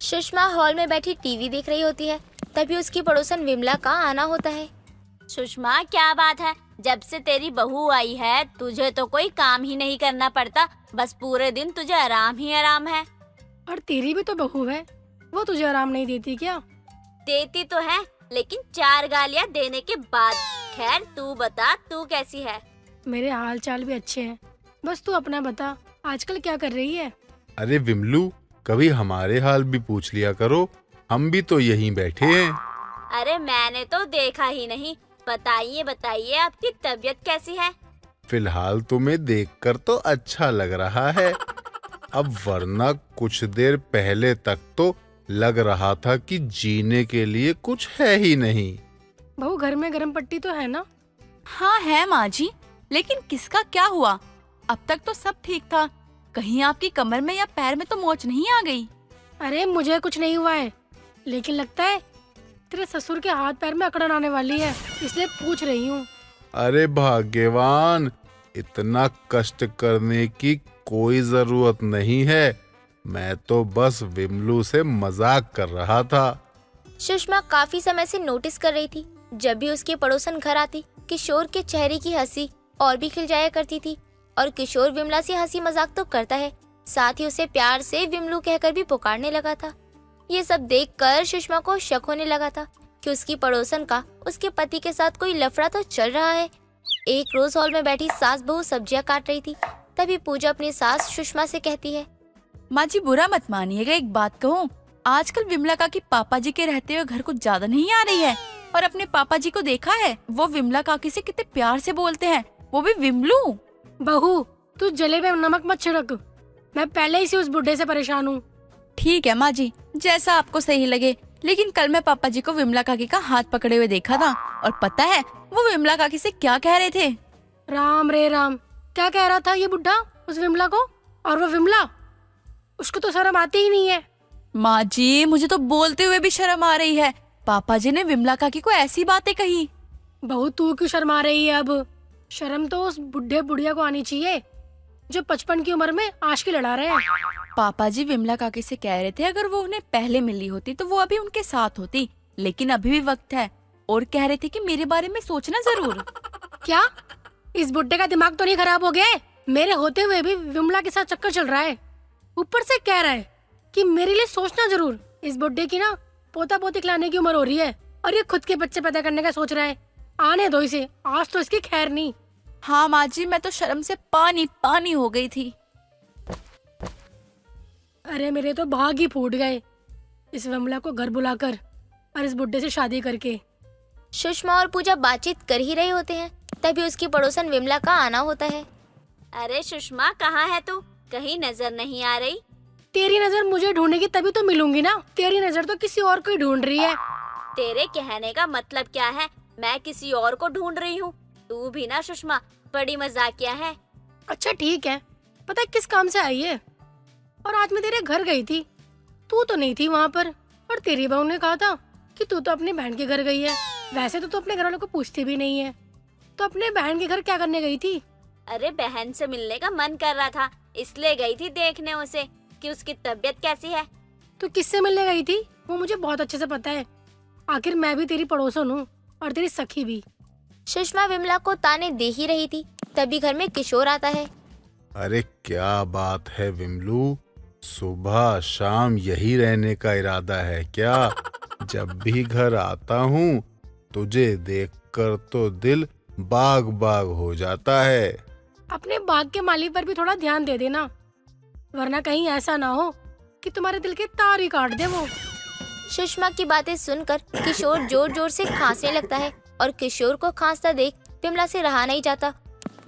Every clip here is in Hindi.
सुषमा हॉल में बैठी टीवी देख रही होती है। तभी उसकी पड़ोसन विमला का आना होता है। सुषमा, क्या बात है? जब से तेरी बहू आई है तुझे तो कोई काम ही नहीं करना पड़ता, बस पूरे दिन तुझे आराम ही आराम है। और तेरी भी तो बहू है, वो तुझे आराम नहीं देती क्या? देती तो है, लेकिन 4 गालियाँ देने के बाद। खैर तू बता, तू कैसी है? मेरे हाल चाल भी अच्छे हैं, बस तू अपना बता, आजकल क्या कर रही है? अरे विमलू, कभी हमारे हाल भी पूछ लिया करो, हम भी तो यहीं बैठे हैं। अरे मैंने तो देखा ही नहीं। बताइए बताइए, आपकी तबीयत कैसी है? फिलहाल तुम्हें देखकर तो अच्छा लग रहा है, अब वरना कुछ देर पहले तक तो लग रहा था कि जीने के लिए कुछ है ही नहीं। बहू, घर में गर्म पट्टी तो है ना? हाँ है माँ जी, लेकिन किसका क्या हुआ? अब तक तो सब ठीक था, कहीं आपकी कमर में या पैर में तो मोच नहीं आ गई? अरे मुझे कुछ नहीं हुआ है, लेकिन लगता है तेरे ससुर के हाथ पैर में अकड़न आने वाली है, इसलिए पूछ रही हूँ। अरे भाग्यवान, इतना कष्ट करने की कोई जरूरत नहीं है, मैं तो बस विमलू से मजाक कर रहा था। सुषमा काफी समय से नोटिस कर रही थी, जब भी उसके पड़ोसन घर आती, किशोर के चेहरे की हंसी और भी खिल जाया करती थी। और किशोर विमला से हंसी मजाक तो करता है, साथ ही उसे प्यार से विमलू कहकर भी पुकारने लगा था। ये सब देखकर सुषमा को शक होने लगा था कि उसकी पड़ोसन का उसके पति के साथ कोई लफड़ा तो चल रहा है। एक रोज हॉल में बैठी सास बहू सब्जियां काट रही थी। तभी पूजा अपनी सास सुषमा से कहती है, माँ जी बुरा मत मानिएगा, एक बात कहूँ, आजकल विमला काकी पापा जी के रहते हुए घर कुछ ज्यादा नहीं आ रही है। और अपने पापा जी को देखा है, वो विमला काकी से कितने प्यार से बोलते हैं, वो भी विमलू। बहू, तू जले पे नमक मत छिड़क, मैं पहले ही से उस बुढ़े से परेशान हूँ। ठीक है माँ जी, जैसा आपको सही लगे, लेकिन कल मैं पापा जी को विमला काकी का हाथ पकड़े हुए देखा था, और पता है वो विमला काकी से क्या कह रहे थे? राम रे राम, क्या कह रहा था ये बुढ़ा उस विमला को? और वो विमला, उसको तो शर्म आती ही नहीं है। माँ जी, मुझे तो बोलते हुए भी शर्म आ रही है, पापा जी ने विमला काकी को ऐसी बातें कही। बहू, तू क्यों शर्मा रही है? अब शर्म तो उस बुढ़े बुढ़िया को आनी चाहिए जो 55 की उम्र में आशिकी लड़ा रहे हैं। पापा जी विमला काकी से कह रहे थे अगर वो उन्हें पहले मिली होती तो वो अभी उनके साथ होती, लेकिन अभी भी वक्त है, और कह रहे थे कि मेरे बारे में सोचना जरूर। क्या इस बुढ़े का दिमाग तो नहीं खराब हो गया है? मेरे होते हुए भी विमला के साथ चक्कर चल रहा है, ऊपर से कह रहा है कि मेरे लिए सोचना जरूर। इस बुढ़े की ना पोता पोती खिलाने की उम्र हो रही है और ये खुद के बच्चे पैदा करने का सोच रहा है। आने दो इसे, आज तो इसकी खैर नहीं। हाँ माँ जी, मैं तो शर्म से पानी पानी हो गई थी। अरे मेरे तो भाग ही फूट गए इस विमला को घर बुलाकर और इस बुढ़े से शादी करके। सुषमा और पूजा बातचीत कर ही रहे होते हैं, तभी उसकी पड़ोसन विमला का आना होता है। अरे सुषमा, कहाँ है तू? कहीं नजर नहीं आ रही? तेरी नजर मुझे ढूंढेगी तभी तो मिलूंगी ना, तेरी नजर तो किसी और को ही ढूंढ रही है। तेरे कहने का मतलब क्या है? मैं किसी और को ढूंढ रही हूँ? तू भी ना सुषमा, बड़ी मजाकिया है। अच्छा ठीक है, पता है किस काम से आई है? और आज मैं तेरे घर गई थी, तू तो नहीं थी वहाँ पर, और तेरी बहू ने कहा था कि तू तो अपनी बहन के घर गई है। वैसे तो तू अपने घर वालों को पूछती भी नहीं है, तो अपने बहन के घर क्या करने गई थी? अरे बहन से मिलने का मन कर रहा था, इसलिए गई थी देखने उसे कि उसकी तबीयत कैसी है। तू किससे मिलने गई थी वो मुझे बहुत अच्छे से पता है, आखिर मैं भी तेरी पड़ोसन हूँ और तेरी सखी भी। सुषमा विमला को ताने दे ही रही थी, तभी घर में किशोर आता है। अरे क्या बात है विमलू, सुबह शाम यही रहने का इरादा है क्या? जब भी घर आता हूँ तुझे देखकर तो दिल बाग बाग हो जाता है। अपने बाग के माली पर भी थोड़ा ध्यान दे देना, वरना कहीं ऐसा ना हो कि तुम्हारे दिल के तार ही काट दे वो। सुषमा की बातें सुनकर किशोर जोर जोर से खांसने लगता है, और किशोर को खांसता देख विमला से रहा नहीं जाता,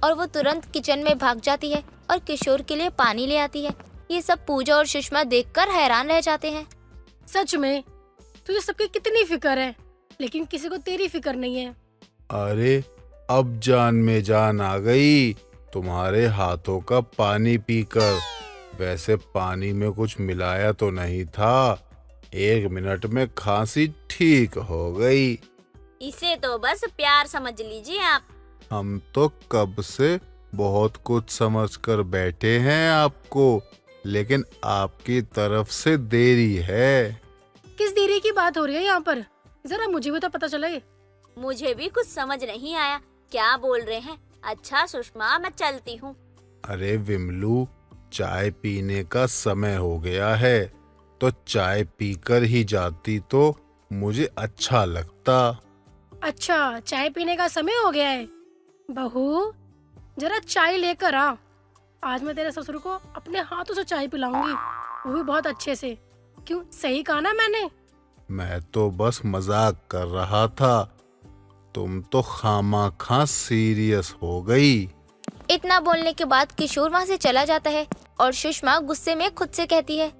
और वो तुरंत किचन में भाग जाती है और किशोर के लिए पानी ले आती है। ये सब पूजा और सुषमा देखकर हैरान रह जाते हैं। सच में तुझे सबकी कितनी फिक्र है, लेकिन किसी को तेरी फिक्र नहीं है। अरे अब जान में जान आ गई तुम्हारे हाथों का पानी पीकर। वैसे पानी में कुछ मिलाया तो नहीं था, 1 मिनट में खांसी ठीक हो गई। इसे तो बस प्यार समझ लीजिए आप। हम तो कब से बहुत कुछ समझकर बैठे हैं आपको, लेकिन आपकी तरफ से देरी है। किस देरी की बात हो रही है यहाँ पर? जरा मुझे भी तो पता चले। मुझे भी कुछ समझ नहीं आया, क्या बोल रहे हैं। अच्छा सुषमा, मैं चलती हूँ। अरे विमलू, चाय पीने का समय हो गया है, तो चाय पीकर ही जाती तो मुझे अच्छा लगता। अच्छा, चाय पीने का समय हो गया है। बहू, जरा चाय लेकर आ। आज मैं तेरे ससुर को अपने हाथों से चाय पिलाऊंगी, वो भी बहुत अच्छे से। क्यों, सही कहा ना मैंने? मैं तो बस मजाक कर रहा था, तुम तो खामाखा सीरियस हो गई। इतना बोलने के बाद किशोर वहाँ से चला जाता है और सुषमा गुस्से में खुद से कहती है,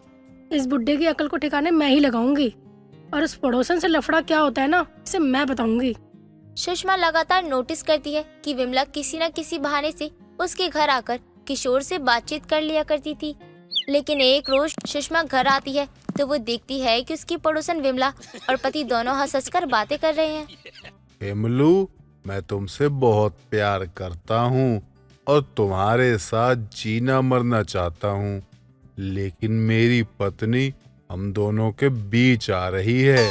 इस बुड्ढे की अकल को ठिकाने मैं ही लगाऊंगी, और उस पड़ोसन से लफड़ा क्या होता है ना, इसे मैं बताऊंगी। सुषमा लगातार नोटिस करती है कि विमला किसी न किसी बहाने से उसके घर आकर किशोर से बातचीत कर लिया करती थी। लेकिन एक रोज सुषमा घर आती है तो वो देखती है कि उसकी पड़ोसन विमला और पति दोनों हंस कर बातें कर रहे हैं। विमलू, मैं तुमसे बहुत प्यार करता हूँ और तुम्हारे साथ जीना मरना चाहता हूँ, लेकिन मेरी पत्नी हम दोनों के बीच आ रही है।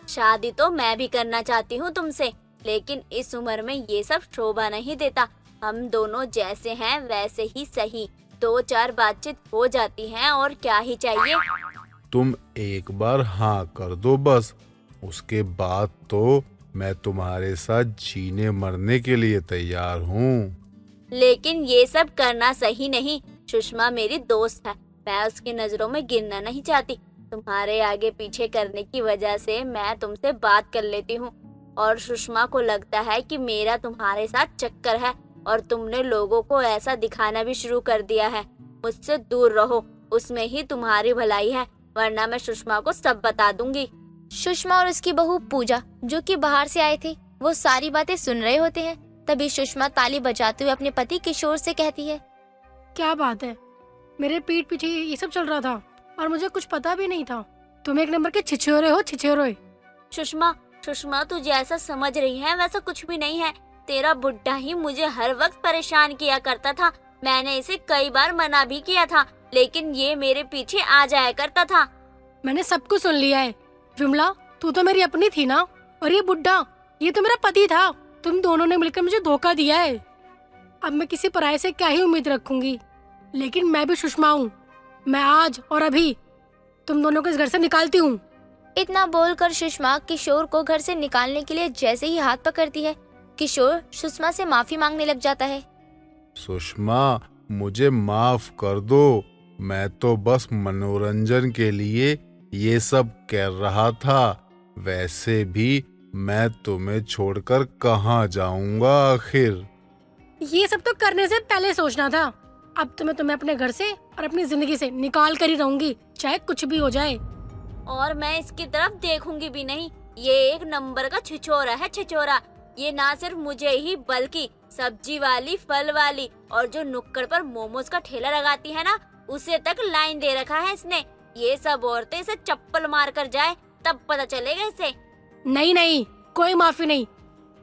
शादी तो मैं भी करना चाहती हूँ तुमसे, लेकिन इस उम्र में ये सब शोभा नहीं देता। हम दोनों जैसे हैं वैसे ही सही, 2-4 बातचीत हो जाती हैं और क्या ही चाहिए। तुम एक बार हाँ कर दो बस, उसके बाद तो मैं तुम्हारे साथ जीने मरने के लिए तैयार हूँ। लेकिन ये सब करना सही नहीं। सुषमा मेरी दोस्त है, मैं उसकी नजरों में गिरना नहीं चाहती। तुम्हारे आगे पीछे करने की वजह से मैं तुमसे बात कर लेती हूँ, और सुषमा को लगता है कि मेरा तुम्हारे साथ चक्कर है, और तुमने लोगों को ऐसा दिखाना भी शुरू कर दिया है। मुझसे दूर रहो, उसमें ही तुम्हारी भलाई है, वरना मैं सुषमा को सब बता दूंगी। सुषमा और उसकी बहू पूजा, जो कि बाहर से आए थे, वो सारी बातें सुन रहे होते हैं। तभी सुषमा ताली बजाते हुए अपने पति किशोर से कहती है, क्या बात है, मेरे पीठ पीछे ये सब चल रहा था और मुझे कुछ पता भी नहीं था। तुम एक नंबर के छिछोरे हो, छिछोरे। सुषमा तू जैसा समझ रही है वैसा कुछ भी नहीं है। तेरा बुड्ढा ही मुझे हर वक्त परेशान किया करता था। मैंने इसे कई बार मना भी किया था, लेकिन ये मेरे पीछे आ जाया करता था। मैंने सब कुछ सुन लिया है। विमला, तू तो मेरी अपनी थी ना, और ये बुड्ढा, ये तो मेरा पति था। तुम दोनों ने मिलकर मुझे धोखा दिया है। अब मैं किसी पराये से क्या ही उम्मीद रखूंगी। लेकिन मैं भी सुषमा हूँ। मैं आज और अभी तुम दोनों को इस घर से निकालती हूँ। इतना बोलकर सुषमा किशोर को घर से निकालने के लिए जैसे ही हाथ पकड़ती है, किशोर सुषमा से माफी मांगने लग जाता है। सुषमा, मुझे माफ कर दो, मैं तो बस मनोरंजन के लिए ये सब कर रहा था। वैसे भी मैं तुम्हें छोड़कर कहाँ जाऊंगा आखिर। ये सब तो करने से पहले सोचना था। अब तो मैं तुम्हें अपने घर से और अपनी जिंदगी से निकाल कर ही रहूंगी, चाहे कुछ भी हो जाए। और मैं इसकी तरफ देखूंगी भी नहीं। ये एक नंबर का छिछोरा है, छिछोरा। ये ना सिर्फ मुझे ही बल्कि सब्जी वाली, फल वाली और जो नुक्कड़ पर मोमोज का ठेला लगाती है ना, उसे तक लाइन दे रखा है इसने। ये सब औरतें इसे चप्पल मार कर जाए तब पता चलेगा इसे। नहीं, कोई माफी नहीं।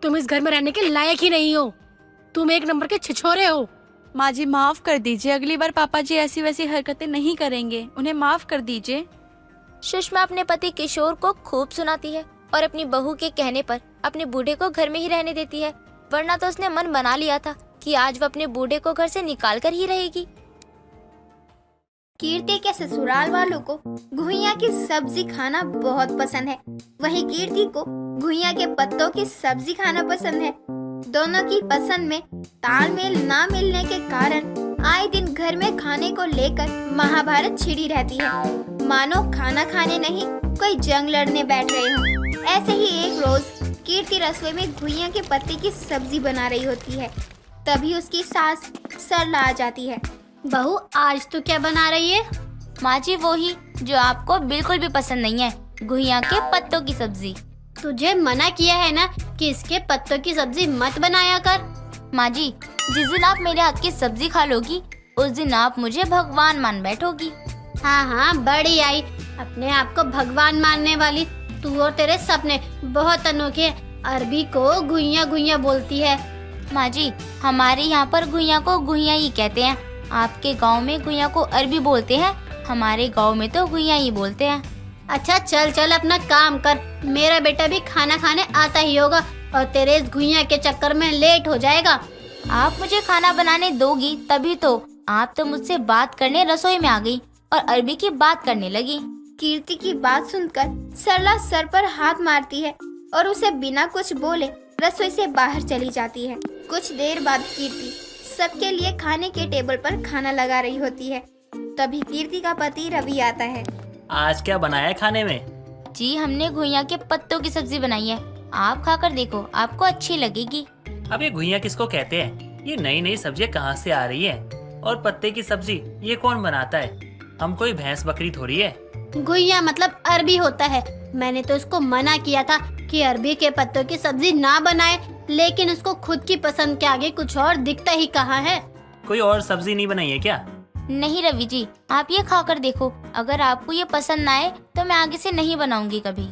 तुम इस घर में रहने के लायक ही नहीं हो। तुम एक नंबर के छिछोरे हो। माँ जी माफ कर दीजिए, अगली बार पापा जी ऐसी वैसी हरकतें नहीं करेंगे, उन्हें माफ कर दीजिए। सुषमा अपने पति किशोर को खूब सुनाती है और अपनी बहू के कहने पर अपने बूढ़े को घर में ही रहने देती है, वरना तो उसने मन बना लिया था कि आज वो अपने बूढ़े को घर से निकाल कर ही रहेगी। कीर्ति के ससुराल वालों को घुइयां की सब्जी खाना बहुत पसंद है। वहीं कीर्ति को घुइयां के पत्तों की सब्जी खाना पसंद है। दोनों की पसंद में तालमेल ना मिलने के कारण आए दिन घर में खाने को लेकर महाभारत छिड़ी रहती है, मानो खाना खाने नहीं कोई जंग लड़ने बैठ रहे हों। ऐसे ही एक रोज कीर्ति रसोई में घुइयां के पत्ते की सब्जी बना रही होती है। तभी उसकी सास सरला आ जाती है। बहू, आज तू क्या बना रही है? माँ जी, वो ही जो आपको बिल्कुल भी पसंद नहीं है, घुइयां के पत्तों की सब्जी। तुझे मना किया है ना कि इसके पत्तों की सब्जी मत बनाया कर। माँ जी, जिस दिन आप मेरे हाथ की सब्जी खा लोगी उस दिन आप मुझे भगवान मान बैठोगी। हाँ, बड़ी आई अपने आप को भगवान मानने वाली। तू और तेरे सपने बहुत अनोखे। अरबी को घुइयां घुइयां बोलती है। माँ जी, हमारे यहाँ पर घुइयां को घुइयां ही कहते हैं। आपके गांव में घुइयां को अरबी बोलते हैं, हमारे गांव में तो घुइयां ही बोलते हैं। अच्छा चल चल अपना काम कर, मेरा बेटा भी खाना खाने आता ही होगा और तेरे इस घुइयां के चक्कर में लेट हो जाएगा। आप मुझे खाना बनाने दोगी तभी तो। आप तो मुझसे बात करने रसोई में आ गई और अरबी की बात करने लगी। कीर्ति की बात सुनकर सरला सर पर हाथ मारती है और उसे बिना कुछ बोले रसोई से बाहर चली जाती है। कुछ देर बाद कीर्ति सबके लिए खाने के टेबल पर खाना लगा रही होती है। तभी कीर्ति का पति रवि आता है। आज क्या बनाया है खाने में? जी हमने घुइयां के पत्तों की सब्जी बनाई है, आप खाकर देखो, आपको अच्छी लगेगी। अब ये घुइयां किसको कहते हैं? ये नई नई सब्जियां कहाँ से आ रही है? और पत्ते की सब्जी ये कौन बनाता है? हम कोई भैंस बकरी थोड़ी है। घुइयां मतलब अरबी होता है। मैंने तो उसको मना किया था कि अरबी के पत्तों की सब्जी ना बनाए, लेकिन उसको खुद की पसंद के आगे कुछ और दिखता ही कहाँ है। कोई और सब्जी नहीं बनाई है क्या? नहीं रवि जी, आप ये खाकर देखो, अगर आपको ये पसंद ना आए तो मैं आगे से नहीं बनाऊंगी कभी।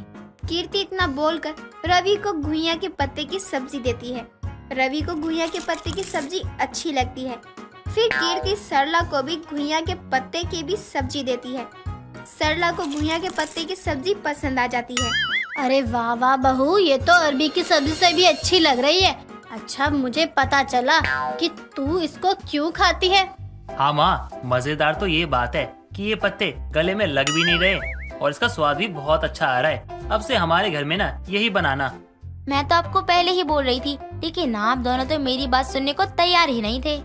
कीर्ति इतना बोलकर रवि को घुइयां के पत्ते की सब्जी देती है। रवि को घुइयां के पत्ते की सब्जी अच्छी लगती है। फिर कीर्ति सरला को भी घुइयां के पत्ते की भी सब्जी देती है। सरला को घुइयां के पत्ते की सब्जी पसंद आ जाती है। अरे वाह वाह बहू, ये तो अरबी की सब्जी से भी अच्छी लग रही है। अच्छा मुझे पता चला कि तू इसको क्यों खाती है। हाँ माँ, मजेदार तो ये बात है कि ये पत्ते गले में लग भी नहीं रहे और इसका स्वाद भी बहुत अच्छा आ रहा है। अब से हमारे घर में ना यही बनाना। मैं तो आपको पहले ही बोल रही थी, लेकिन आप दोनों तो मेरी बात सुनने को तैयार ही नहीं थे।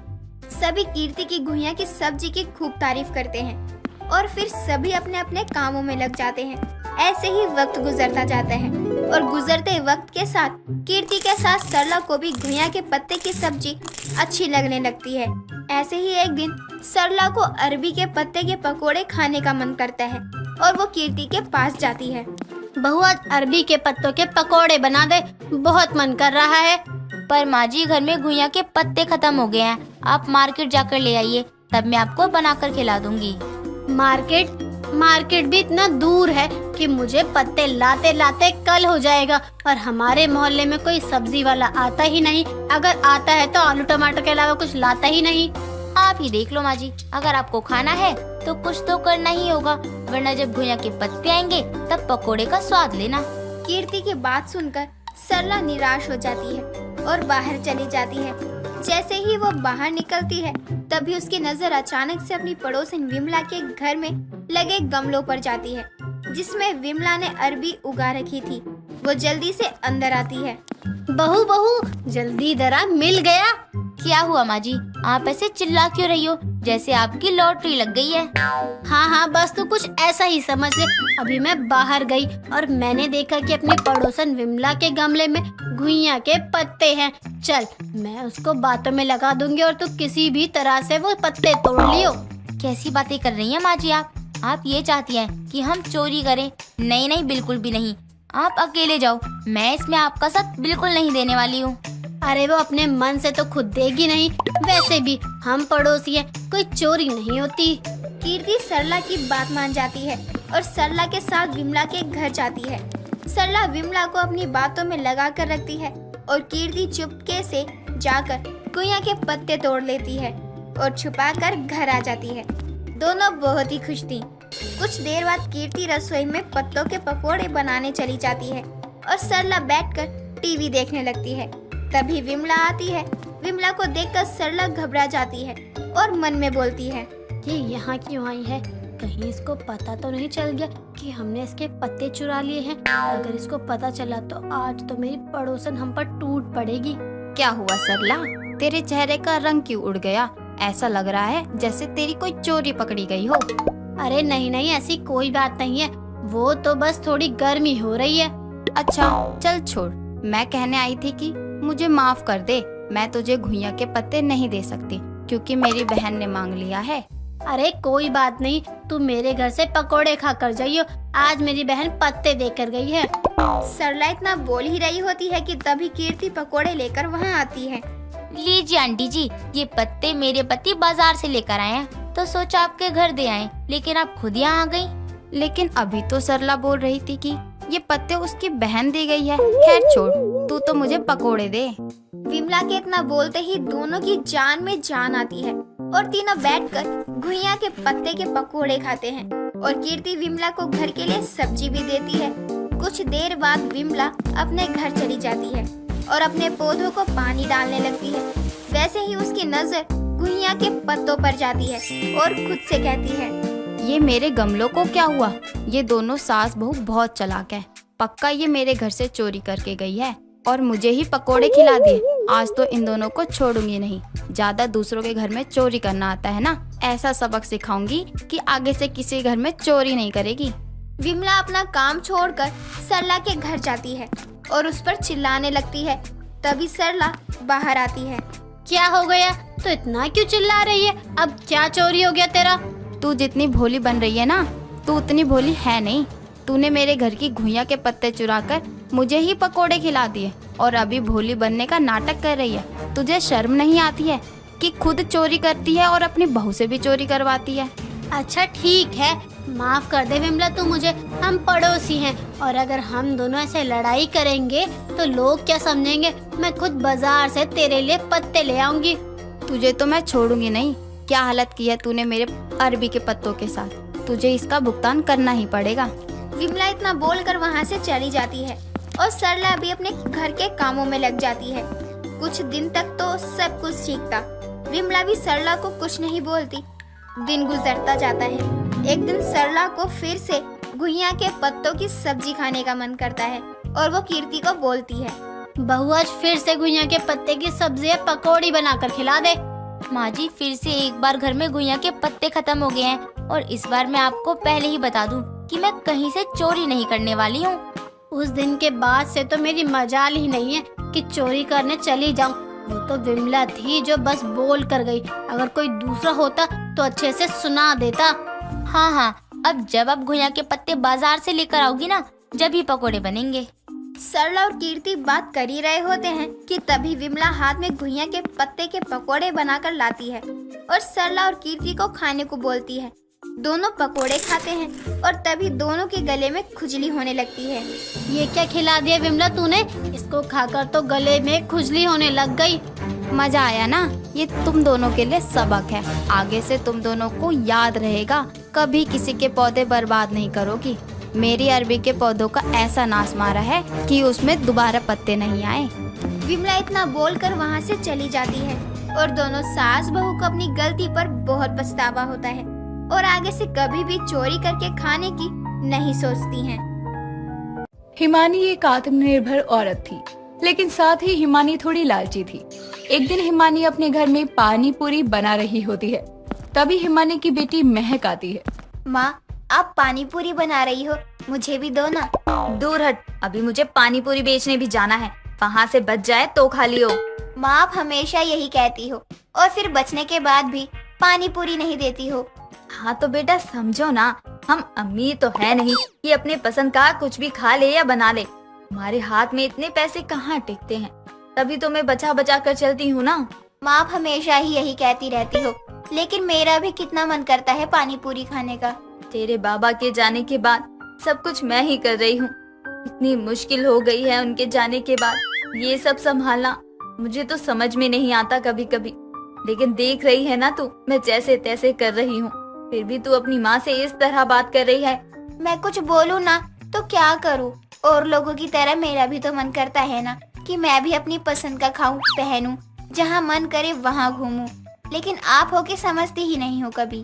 सभी कीर्ति की घुइयां की सब्जी की खूब तारीफ करते हैं और फिर सभी अपने अपने कामों में लग जाते हैं। ऐसे ही वक्त गुजरता जाता है और गुजरते वक्त के साथ कीर्ति के साथ सरला को भी घुइयां के पत्ते की सब्जी अच्छी लगने लगती है। ऐसे ही एक दिन सरला को अरबी के पत्ते के पकोड़े खाने का मन करता है और वो कीर्ति के पास जाती है। बहू आज अरबी के पत्तों के पकोड़े बना दे, बहुत मन कर रहा है। पर माँ जी घर में घुइयां के पत्ते खत्म हो गए हैं, आप मार्केट जाकर ले आइए, तब मैं आपको बनाकर खिला दूंगी। मार्केट भी इतना दूर है कि मुझे पत्ते लाते लाते कल हो जाएगा और हमारे मोहल्ले में कोई सब्जी वाला आता ही नहीं। अगर आता है तो आलू टमाटर के अलावा कुछ लाता ही नहीं। आप ही देख लो माँ जी, अगर आपको खाना है तो कुछ तो करना ही होगा, वरना जब घुइयां के पत्ते आएंगे तब पकोड़े का स्वाद लेना। कीर्ति की बात सुनकर सरला निराश हो जाती है और बाहर चली जाती है। जैसे ही वो बाहर निकलती है तभी उसकी नजर अचानक से अपनी पड़ोसन विमला के घर में लगे गमलों पर जाती है, जिसमें विमला ने अरबी उगा रखी थी। वो जल्दी से अंदर आती है। बहू जल्दी दरा, मिल गया। क्या हुआ माँ जी, आप ऐसे चिल्ला क्यों रही हो जैसे आपकी लॉटरी लग गई है? हाँ बस तू कुछ ऐसा ही समझ ले। अभी मैं बाहर गई और मैंने देखा कि अपने पड़ोसन विमला के गमले में घुइयां के पत्ते हैं। चल मैं उसको बातों में लगा दूंगी और तू किसी भी तरह से वो पत्ते तोड़ लियो। कैसी बातें कर रही हैं माँ जी आप ये चाहती हैं कि हम चोरी करें? नहीं बिल्कुल भी नहीं, आप अकेले जाओ, मैं इसमें आपका साथ बिल्कुल नहीं देने वाली हूँ। अरे वो अपने मन से तो खुद देगी नहीं, वैसे भी हम पड़ोसी हैं, कोई चोरी नहीं होती। कीर्ति सरला की बात मान जाती है और सरला के साथ विमला के घर जाती है। सरला विमला को अपनी बातों में लगा कर रखती है और कीर्ति चुपके से जाकर घुइयां के पत्ते तोड़ लेती है और छुपा कर घर आ जाती है। दोनों बहुत ही खुश थी। कुछ देर बाद कीर्ति रसोई में पत्तों के पकोड़े बनाने चली जाती है और सरला बैठकर टीवी देखने लगती है। तभी विमला आती है। विमला को देखकर सरला घबरा जाती है और मन में बोलती है, ये यहाँ क्यों आई है? कहीं इसको पता तो नहीं चल गया कि हमने इसके पत्ते चुरा लिए हैं? अगर इसको पता चला तो आज तो मेरी पड़ोसन हम पर टूट पड़ेगी। क्या हुआ सरला, तेरे चेहरे का रंग क्यों उड़ गया? ऐसा लग रहा है जैसे तेरी कोई चोरी पकड़ी गई हो। अरे नहीं ऐसी कोई बात नहीं है, वो तो बस थोड़ी गर्मी हो रही है। अच्छा चल छोड़, मैं कहने आई थी कि मुझे माफ कर दे, मैं तुझे घुइयां के पत्ते नहीं दे सकती क्योंकि मेरी बहन ने मांग लिया है। अरे कोई बात नहीं, तू मेरे घर से पकोड़े खा कर जाइयो, आज मेरी बहन पत्ते देकर गई है। सरला इतना बोल ही रही होती है कि तभी कीर्ति पकोड़े लेकर वहाँ आती है। लीजिए आंटी जी, ये पत्ते मेरे पति बाजार से लेकर आए हैं, तो सोचा आपके घर दे आए, लेकिन आप खुद यहाँ आ गई। लेकिन अभी तो सरला बोल रही थी कि ये पत्ते उसकी बहन दे गई है। खैर छोड़, तू तो मुझे पकोड़े दे। विमला के इतना बोलते ही दोनों की जान में जान आती है और तीनों बैठकर घुइयां के पत्ते के पकोड़े खाते हैं और कीर्ति विमला को घर के लिए सब्जी भी देती है। कुछ देर बाद विमला अपने घर चली जाती है और अपने पौधों को पानी डालने लगती है। वैसे ही उसकी नजर घुइयां के पत्तों पर जाती है और खुद से कहती है, ये मेरे गमलों को क्या हुआ? ये दोनों सास बहू बहुत चालाक है। पक्का ये मेरे घर से चोरी करके गई है और मुझे ही पकोड़े खिला दिए। आज तो इन दोनों को छोड़ूंगी नहीं। ज्यादा दूसरों के घर में चोरी करना आता है ना, ऐसा सबक सिखाऊंगी कि आगे से किसी घर में चोरी नहीं करेगी। विमला अपना काम छोड़कर सरला के घर जाती है और उस पर चिल्लाने लगती है। तभी सरला बाहर आती है। क्या हो गया? तो इतना क्यों चिल्ला रही है? अब क्या चोरी हो गया तेरा? तू जितनी भोली बन रही है ना, तू उतनी भोली है नहीं। तूने मेरे घर की घुइयां के पत्ते चुराकर मुझे ही पकोड़े खिला दिए और अभी भोली बनने का नाटक कर रही है। तुझे शर्म नहीं आती है कि खुद चोरी करती है और अपनी बहू से भी चोरी करवाती है? अच्छा ठीक है, माफ कर दे विमला तू मुझे। हम पड़ोसी हैं और अगर हम दोनों ऐसे लड़ाई करेंगे तो लोग क्या समझेंगे? मैं खुद बाजार से तेरे लिए पत्ते ले आऊंगी। तुझे तो मैं छोड़ूंगी नहीं। क्या हालत की है तूने मेरे अरबी के पत्तों के साथ। तुझे इसका भुगतान करना ही पड़ेगा। विमला इतना बोलकर वहाँ से चली जाती है और सरला भी अपने घर के कामों में लग जाती है। कुछ दिन तक तो सब कुछ ठीक था। विमला भी सरला को कुछ नहीं बोलती। दिन गुजरता जाता है। एक दिन सरला को फिर से घुइयां के पत्तों की सब्जी खाने का मन करता है और वो कीर्ति को बोलती है, बहू आज फिर से घुइयां के पत्ते की सब्जी या पकौड़ी बनाकर खिला दे। माँ जी, फिर से एक बार घर में घुइयां के पत्ते खत्म हो गए हैं और इस बार मैं आपको पहले ही बता दूं कि मैं कहीं से चोरी नहीं करने वाली हूँ। उस दिन के बाद से तो मेरी मजाल ही नहीं है कि चोरी करने चली जाऊं। वो तो विमला थी जो बस बोल कर गई। अगर कोई दूसरा होता तो अच्छे से सुना देता। हाँ, अब जब आप घुइयां के पत्ते बाजार से लेकर आओगी ना, जब ही पकोड़े बनेंगे। सरला और कीर्ति बात कर ही रहे होते हैं कि तभी विमला हाथ में घुइयां के पत्ते के पकोड़े बनाकर लाती है और सरला और कीर्ति को खाने को बोलती है। दोनों पकोड़े खाते हैं और तभी दोनों के गले में खुजली होने लगती है। ये क्या खिला दिया विमला तूने? इसको खाकर तो गले में खुजली होने लग गई। मजा आया ना? ये तुम दोनों के लिए सबक है। आगे से तुम दोनों को याद रहेगा, कभी किसी के पौधे बर्बाद नहीं करोगी। मेरी अरबी के पौधों का ऐसा नाश मारा है कि उसमें दोबारा पत्ते नहीं आए। विमला इतना बोलकर वहाँ से चली जाती है और दोनों सास बहू को अपनी गलती पर बहुत पछतावा होता है और आगे से कभी भी चोरी करके खाने की नहीं सोचती हैं। हिमानी एक आत्मनिर्भर औरत थी, लेकिन साथ ही हिमानी थोड़ी लालची थी। एक दिन हिमानी अपने घर में पानी पूरी बना रही होती है। तभी हिमानी की बेटी महक आती है। माँ, आप पानी पूरी बना रही हो, मुझे भी दो ना। दूर हट, अभी मुझे पानी पूरी बेचने भी जाना है। वहाँ से बच जाए तो खा लियो। माँ, आप हमेशा यही कहती हो और फिर बचने के बाद भी पानी पूरी नहीं देती हो। हाँ तो बेटा समझो ना, हम अमीर तो है नहीं कि अपने पसंद का कुछ भी खा ले या बना ले। हमारे हाथ में इतने पैसे कहाँ टिकते हैं, तभी तो मैं बचा बचा कर चलती हूँ ना। माँ, आप हमेशा ही यही कहती रहती हो, लेकिन मेरा भी कितना मन करता है पानी पूरी खाने का। तेरे बाबा के जाने के बाद सब कुछ मैं ही कर रही हूँ। इतनी मुश्किल हो गई है उनके जाने के बाद ये सब संभालना। मुझे तो समझ में नहीं आता कभी कभी, लेकिन देख रही है ना तू, मैं जैसे तैसे कर रही हूँ, फिर भी तू अपनी माँ से इस तरह बात कर रही है। मैं कुछ बोलूँ ना तो क्या करूँ? और लोगों की तरह मेरा भी तो मन करता है ना कि मैं भी अपनी पसंद का खाऊं, पहनूं, जहाँ मन करे वहाँ घूमूं, लेकिन आप हो के समझती ही नहीं हो कभी।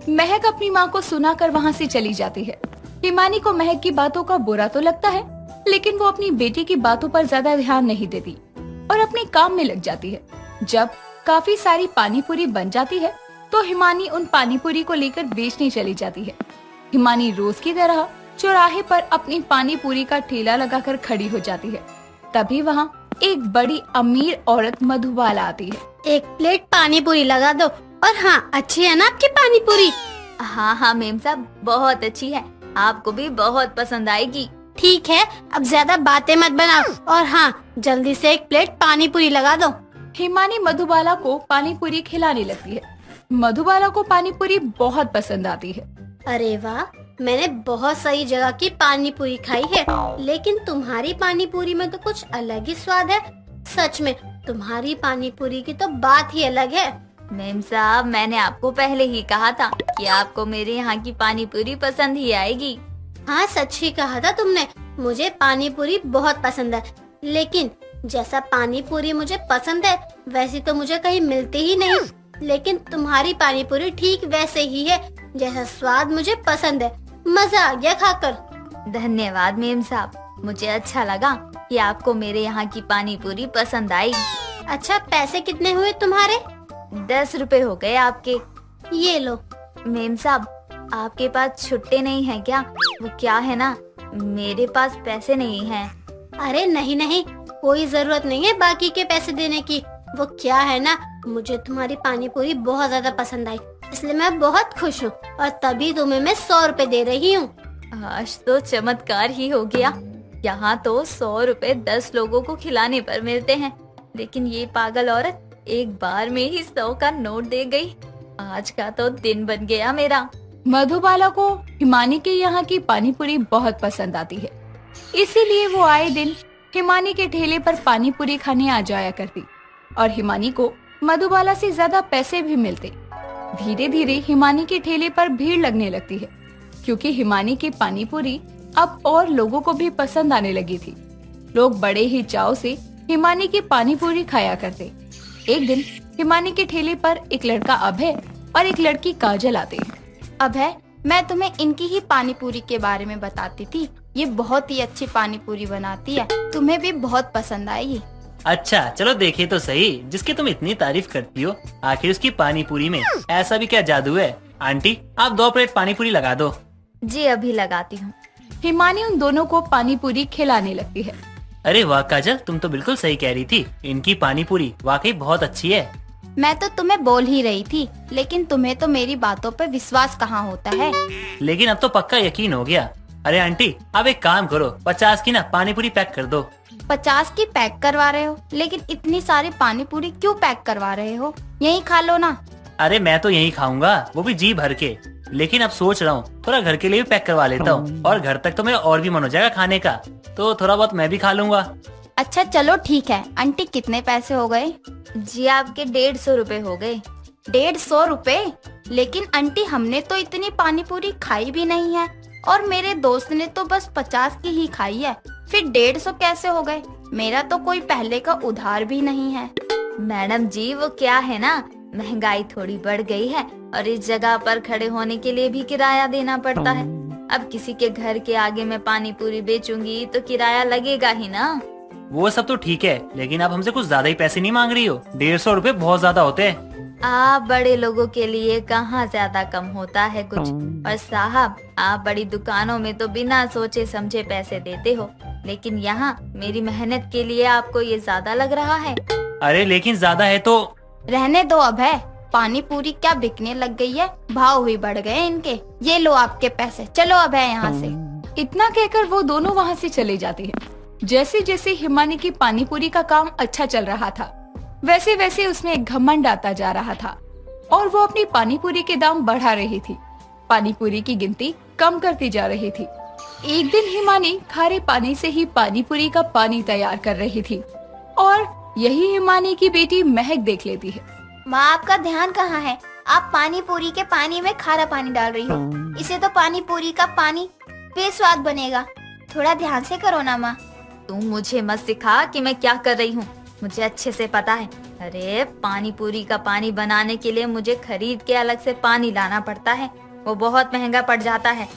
महक अपनी माँ को सुनाकर वहाँ से चली जाती है। हिमानी को महक की बातों का बुरा तो लगता है, लेकिन वो अपनी बेटी की बातों पर ज्यादा ध्यान नहीं देती और अपने काम में लग जाती है। जब काफी सारी पानी पूरी बन जाती है तो हिमानी उन पानी पूरी को लेकर बेचने चली जाती है। हिमानी रोज की तरह चौराहे पर अपनी पानी पूरी का ठेला लगाकर खड़ी हो जाती है। तभी वहाँ एक बड़ी अमीर औरत मधुबाला आती है। एक प्लेट पानी पूरी लगा दो। और हाँ, अच्छी है ना आपकी पानी पूरी? हाँ मेम साहब, बहुत अच्छी है, आपको भी बहुत पसंद आएगी। ठीक है, अब ज्यादा बातें मत बनाओ और हाँ, जल्दी से एक प्लेट पानी पूरी लगा दो। हिमानी मधुबाला को पानी पूरी खिलाने लगती है। मधुबाला को पानी पूरी बहुत पसंद आती है। अरे वाह, मैंने बहुत सही जगह की पानी पूरी खाई है, लेकिन तुम्हारी पानी पूरी में तो कुछ अलग ही स्वाद है। सच में तुम्हारी पानी पूरी की तो बात ही अलग है। मेम साहब, मैंने आपको पहले ही कहा था कि आपको मेरे यहाँ की पानी पूरी पसंद ही आएगी। हाँ, सच ही कहा था तुमने। मुझे पानी पूरी बहुत पसंद है, लेकिन जैसा पानी पूरी मुझे पसंद है वैसी तो मुझे कहीं मिलती ही नहीं। लेकिन तुम्हारी पानी पूरी ठीक वैसे ही है जैसा स्वाद मुझे पसंद है। मजा आ गया खाकर। धन्यवाद मेम साहब, मुझे अच्छा लगा कि आपको मेरे यहाँ की पानी पूरी पसंद आई। अच्छा, पैसे कितने हुए तुम्हारे? 10 रुपए हो गए आपके। ये लो। मेम साहब, आपके पास छुट्टे नहीं है क्या? वो क्या है ना, मेरे पास पैसे नहीं हैं। अरे नहीं नहीं, कोई जरूरत नहीं है बाकी के पैसे देने की। वो क्या है ना, मुझे तुम्हारी पानी पूरी बहुत ज्यादा पसंद आई, इसलिए मैं बहुत खुश हूँ और तभी तुम्हें मैं 100 रुपए दे रही हूँ। आज तो चमत्कार ही हो गया। यहाँ तो 100 रुपए 10 लोगों को खिलाने पर मिलते हैं, लेकिन ये पागल औरत एक बार में ही 100 का नोट दे गई। आज का तो दिन बन गया मेरा। मधुबाला को हिमानी के यहाँ की पानी पूरी बहुत पसंद आती है, इसीलिए वो आए दिन हिमानी के ठेले पर पानी पूरी खाने आ जाया करती और हिमानी को मधुबाला से ज्यादा पैसे भी मिलते। धीरे धीरे हिमानी के ठेले पर भीड़ लगने लगती है, क्योंकि हिमानी की पानी पूरी अब और लोगों को भी पसंद आने लगी थी। लोग बड़े ही चाव से हिमानी की पानी पूरी खाया करते। एक दिन हिमानी के ठेले पर एक लड़का अभय और एक लड़की काजल आते हैं। अभय, मैं तुम्हें इनकी ही पानी पूरी के बारे में बताती थी। ये बहुत ही अच्छी पानी पूरी बनाती है, तुम्हें भी बहुत पसंद आएगी। अच्छा चलो देखे तो सही, जिसकी तुम इतनी तारीफ करती हो, आखिर उसकी पानी पूरी में ऐसा भी क्या जादू है? आंटी, आप 2 प्लेट पानी पूरी लगा दो। जी अभी लगाती हूँ। हिमानी उन दोनों को पानी पूरी खिलाने लगती है। अरे वाह काजल, तुम तो बिल्कुल सही कह रही थी, इनकी पानी पूरी वाकई बहुत अच्छी है। मैं तो तुम्हें बोल ही रही थी, लेकिन तुम्हें तो मेरी बातों पर विश्वास कहाँ होता है। लेकिन अब तो पक्का यकीन हो गया। अरे आंटी, अब एक काम करो, 50 की ना पानी पूरी पैक कर दो। 50 की पैक करवा रहे हो, लेकिन इतनी सारी पानी पूरी क्यों पैक करवा रहे हो? यहीं खा लो ना। अरे मैं तो यही खाऊंगा, वो भी जी भर के। लेकिन अब सोच रहा हूँ थोड़ा घर के लिए भी पैक करवा लेता हूँ, और घर तक तो मेरा और भी मन हो जाएगा खाने का, तो थोड़ा बहुत मैं भी खा लूंगा। अच्छा चलो ठीक है। आंटी, कितने पैसे हो गए? जी आपके 150 रुपए हो गए। 150 रुपए? लेकिन आंटी, हमने तो इतनी पानी पूरी खाई भी नहीं है, और मेरे दोस्त ने तो बस 50 की ही खाई है, फिर 150 कैसे हो गए? मेरा तो कोई पहले का उधार भी नहीं है। मैडम जी, वो क्या है ना, महंगाई थोड़ी बढ़ गई है और इस जगह पर खड़े होने के लिए भी किराया देना पड़ता है। अब किसी के घर के आगे मैं पानी पूरी बेचूंगी तो किराया लगेगा ही ना। वो सब तो ठीक है, लेकिन आप हमसे कुछ ज्यादा ही पैसे नहीं मांग रही हो? 150 रुपए बहुत ज्यादा होते हैं। आप बड़े लोगों के लिए कहाँ ज्यादा कम होता है कुछ। और साहब, आप बड़ी दुकानों में तो बिना सोचे समझे पैसे देते हो, लेकिन यहाँ मेरी मेहनत के लिए आपको ये ज्यादा लग रहा है। अरे लेकिन ज्यादा है तो। रहने दो अभय, पानी पूरी क्या बिकने लग गई है? भाव भी बढ़ गए इनके। ये लो आपके पैसे, चलो अभय यहाँ से। इतना कहकर वो दोनों वहाँ से चले जाते हैं। जैसे जैसे हिमानी की पानी पूरी का काम अच्छा चल रहा था, वैसे वैसे उसमें एक घमंड आता जा रहा था और वो अपनी पानी पूरी के दाम बढ़ा रही थी। पानी पूरी की गिनती कम करती जा रही थी। एक दिन हिमानी खारे पानी से ही पानी पूरी का पानी तैयार कर रही थी और यही हिमानी की बेटी महक देख लेती है। माँ, आपका ध्यान कहाँ है? आप पानी पूरी के पानी में खारा पानी डाल रही हो। इसे तो पानी पूरी का पानी बेस्वाद बनेगा। थोड़ा ध्यान से करो ना माँ। तुम मुझे मत सिखा कि मैं क्या कर रही हूँ, मुझे अच्छे से पता है। अरे पानी पूरी का पानी बनाने के लिए मुझे खरीद के अलग से पानी लाना पड़ता है, वो बहुत महंगा पड़ जाता है,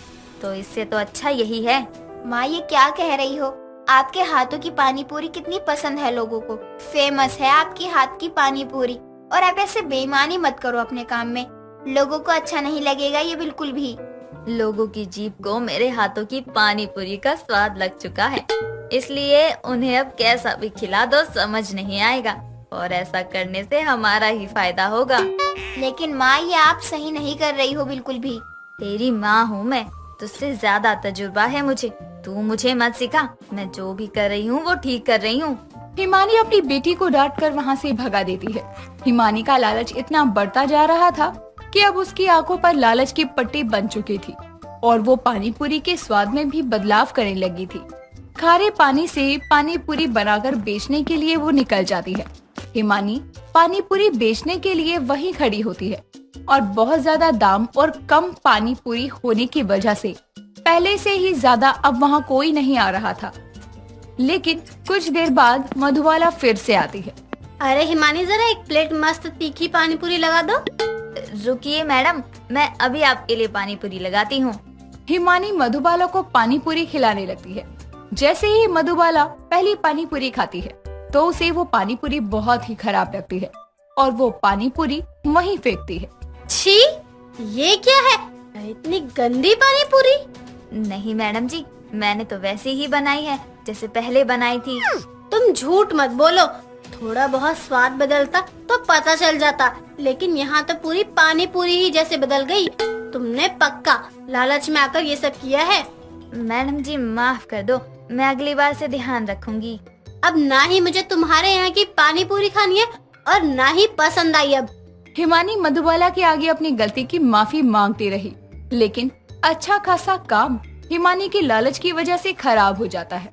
तो इससे तो अच्छा यही है। माँ, ये क्या कह रही हो? आपके हाथों की पानी पूरी कितनी पसंद है लोगों को। फेमस है आपकी हाथ की पानी पूरी। और आप ऐसे बेईमानी मत करो अपने काम में, लोगों को अच्छा नहीं लगेगा ये बिल्कुल भी। लोगों की जीभ को मेरे हाथों की पानी पूरी का स्वाद लग चुका है, इसलिए उन्हें अब कैसा भी खिला दो समझ नहीं आएगा, और ऐसा करने से हमारा ही फायदा होगा। लेकिन माँ, ये आप सही नहीं कर रही हो बिल्कुल भी। तेरी माँ हूँ मैं, तुझसे ज्यादा तजुर्बा है मुझे, तू मुझे मत सिखा। मैं जो भी कर रही हूँ वो ठीक कर रही हूँ। हिमानी अपनी बेटी को डांट कर वहाँ से भगा देती है। हिमानी का लालच इतना बढ़ता जा रहा था कि अब उसकी आंखों पर लालच की पट्टी बन चुकी थी और वो पानी पूरी के स्वाद में भी बदलाव करने लगी थी। खारे पानी से पानी पूरी बनाकर बेचने के लिए वो निकल जाती है। हिमानी पानी पूरी बेचने के लिए वहीं खड़ी होती है और बहुत ज्यादा दाम और कम पानी पूरी होने की वजह से पहले से ही ज्यादा अब वहाँ कोई नहीं आ रहा था। लेकिन कुछ देर बाद मधुबाला फिर से आती है। अरे हिमानी, जरा एक प्लेट मस्त तीखी पानी पूरी लगा दो। रुकिए मैडम, मैं अभी आपके लिए पानी पूरी लगाती हूँ। हिमानी मधुबाला को पानी पूरी खिलाने लगती है। जैसे ही मधुबाला पहली पानी पूरी खाती है तो उसे वो पानी पूरी बहुत ही खराब लगती है और वो पानी पूरी वहीं फेंकती है। छी, ये क्या है? इतनी गंदी पानी पूरी। नहीं मैडम जी, मैंने तो वैसे ही बनाई है जैसे पहले बनाई थी। तुम झूठ मत बोलो, थोड़ा बहुत स्वाद बदलता तो पता चल जाता, लेकिन यहाँ तो पूरी पानी पूरी ही जैसे बदल गई। तुमने पक्का लालच में आकर ये सब किया है। मैडम जी माफ कर दो, मैं अगली बार से ध्यान रखूंगी। अब ना ही मुझे तुम्हारे यहाँ की पानी पूरी खानी है और ना ही पसंद आई। अब हिमानी मधुबाला के आगे अपनी गलती की माफी मांगती रही, लेकिन अच्छा खासा काम हिमानी की लालच की वजह से खराब हो जाता है।